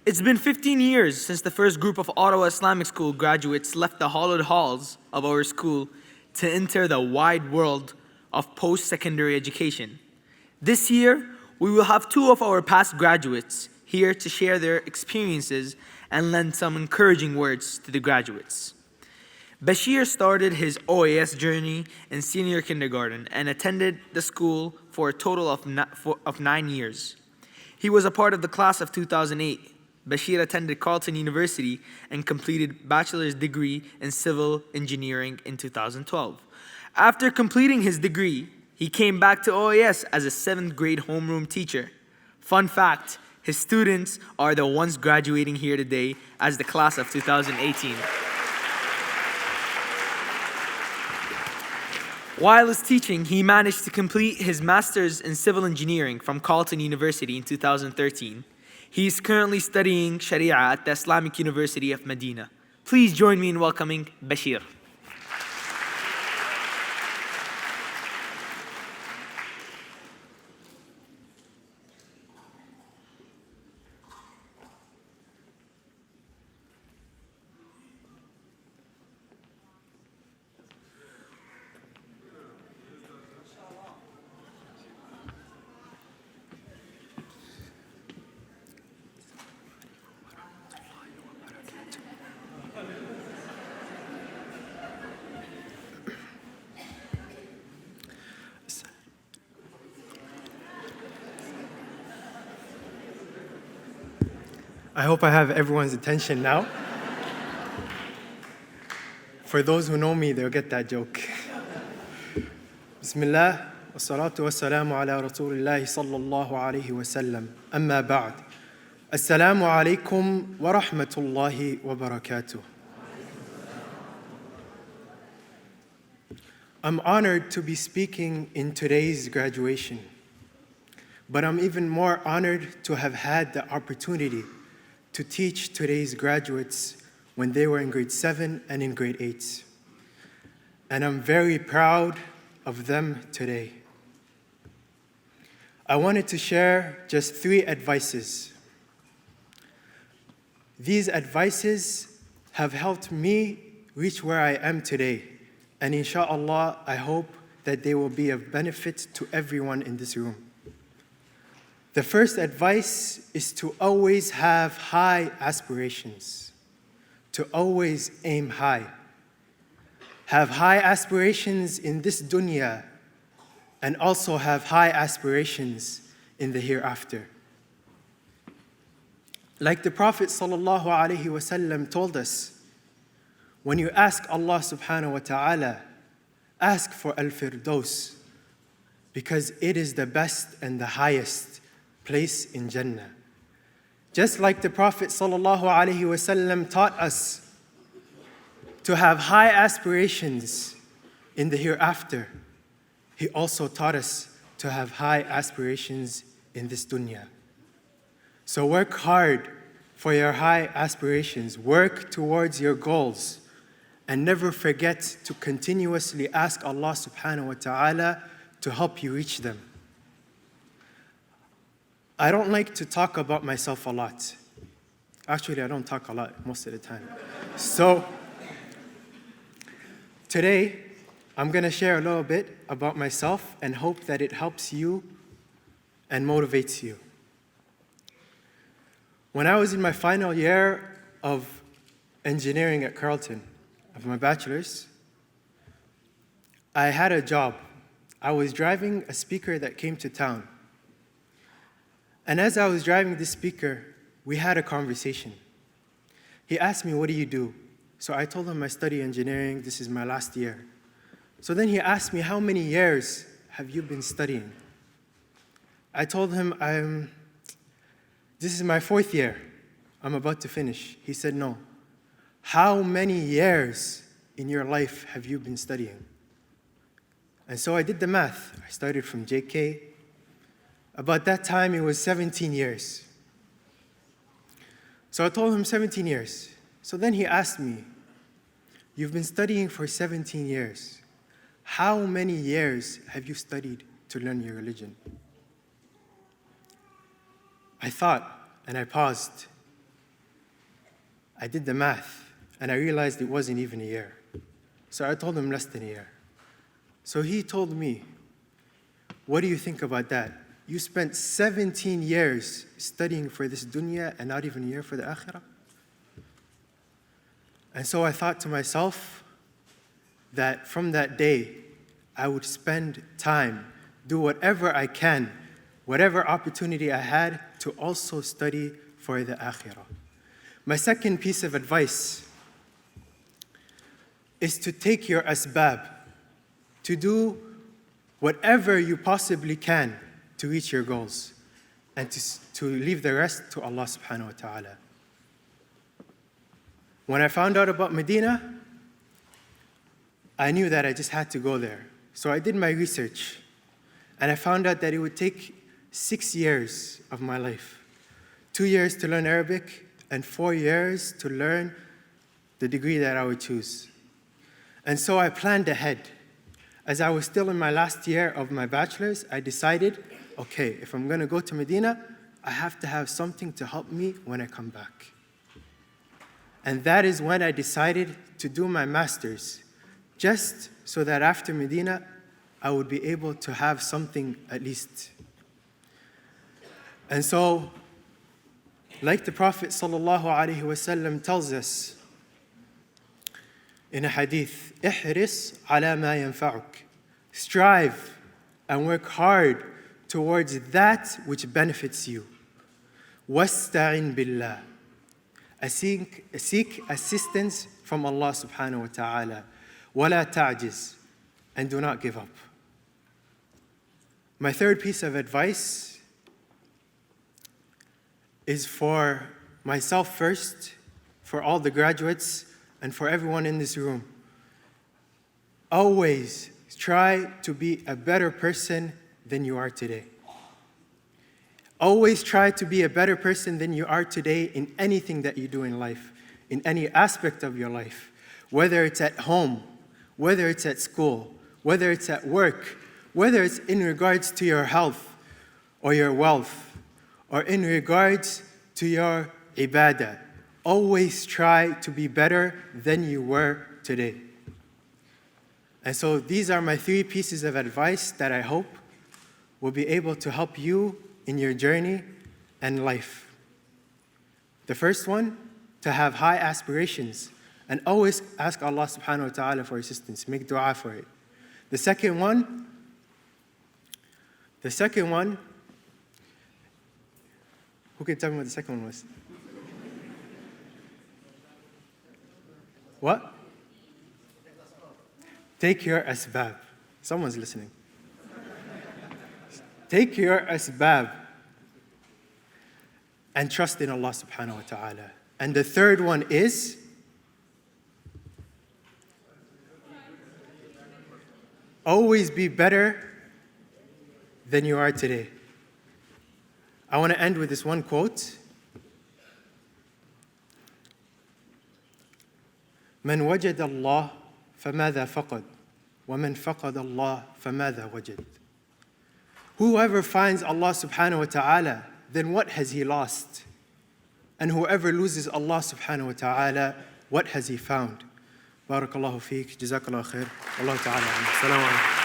It's been 15 years since the first group of Ottawa Islamic School graduates left the hallowed halls of our school to enter the wide world of post-secondary education. This year, we will have two of our past graduates here to share their experiences and lend some encouraging words to the graduates. Bashir started his OAS journey in senior kindergarten and attended the school for a total of 9 years. He was a part of the class of 2008. Bashir attended Carleton University and completed bachelor's degree in civil engineering in 2012. After completing his degree, he came back to OAS as a 7th grade homeroom teacher. Fun fact, his students are the ones graduating here today as the class of 2018. While his teaching, he managed to complete his master's in civil engineering from Carleton University in 2013. He is currently studying Sharia at the Islamic University of Medina. Please join me in welcoming Bashir. I hope I have everyone's attention now. For those who know me, they'll get that joke. Bismillah, wassalatu wassalamu ala rasulillahi sallallahu alayhi wa sallam. Amma ba'd. Assalamu alaikum wa rahmatullahi wa barakatuh. I'm honored to be speaking in today's graduation, but I'm even more honored to have had the opportunity to teach today's graduates when they were in grade 7 and in grade 8. And I'm very proud of them today. I wanted to share just 3 advices. These advices have helped me reach where I am today. And inshallah, I hope that they will be of benefit to everyone in this room. The first advice is to always have high aspirations, to always aim high. Have high aspirations in this dunya and also have high aspirations in the hereafter. Like the Prophet ﷺ told us, when you ask Allah subhanahu wa ta'ala, ask for al-firdaus, because it is the best and the highest place in Jannah. Just like the Prophet ﷺ taught us to have high aspirations in the hereafter, he also taught us to have high aspirations in this dunya. So work hard for your high aspirations, work towards your goals, and never forget to continuously ask Allah subhanahu wa ta'ala to help you reach them. I don't like to talk about myself a lot. Actually, I don't talk a lot most of the time. So today, I'm going to share a little bit about myself and hope that it helps you and motivates you. When I was in my final year of engineering at Carleton, of my bachelor's, I had a job. I was driving a speaker that came to town. And as I was driving this speaker, we had a conversation. He asked me, "What do you do?" So I told him I study engineering, this is my last year. So then he asked me, "How many years have you been studying?" I told him, this is my 4th year. I'm about to finish. He said, "No. How many years in your life have you been studying?" And so I did the math. I started from JK. About that time, it was 17 years. So I told him 17 years. So then he asked me, "You've been studying for 17 years. How many years have you studied to learn your religion?" I thought, and I paused. I did the math, and I realized it wasn't even a year. So I told him less than a year. So he told me, what do you think about that? You spent 17 years studying for this dunya and not even a year for the akhirah? And so I thought to myself that from that day, I would spend time, do whatever I can, whatever opportunity I had to also study for the akhirah. My second piece of advice is to take your asbab, to do whatever you possibly can to reach your goals, and to leave the rest to Allah subhanahu wa ta'ala. When I found out about Medina, I knew that I just had to go there. So I did my research, and I found out that it would take 6 years of my life. 2 years to learn Arabic, and 4 years to learn the degree that I would choose. And so I planned ahead. As I was still in my last year of my bachelor's, I decided, okay, if I'm going to go to Medina, I have to have something to help me when I come back. And that is when I decided to do my master's, just so that after Medina, I would be able to have something at least. And so, like the Prophet ﷺ tells us in a hadith, احرص على ما ينفعك. Strive and work hard towards that which benefits you. واستعن بالله. Seek assistance from Allah subhanahu wa ta'ala. ولا تعجز. And do not give up. My third piece of advice is for myself first, for all the graduates, and for everyone in this room. Always try to be a better person than you are today. Always try to be a better person than you are today in anything that you do in life, in any aspect of your life, whether it's at home, whether it's at school, whether it's at work, whether it's in regards to your health or your wealth, or in regards to your ibadah. Always try to be better than you were today. And so these are my 3 pieces of advice that I hope will be able to help you in your journey and life. The first one, to have high aspirations and always ask Allah subhanahu wa ta'ala for assistance. Make dua for it. The second one, who can tell me what the second one was? What? Take your asbab. Someone's listening. Take your asbab and trust in Allah subhanahu wa ta'ala. And the third one is always be better than you are today. I want to end with this one quote. من وجد الله فماذا فقد ومن فقد الله فماذا وجد. Whoever finds Allah subhanahu wa ta'ala, then what has he lost? And whoever loses Allah subhanahu wa ta'ala, what has he found? Barakallahu feek, jazakallahu khair. Allah ta'ala. Assalamu alaikum.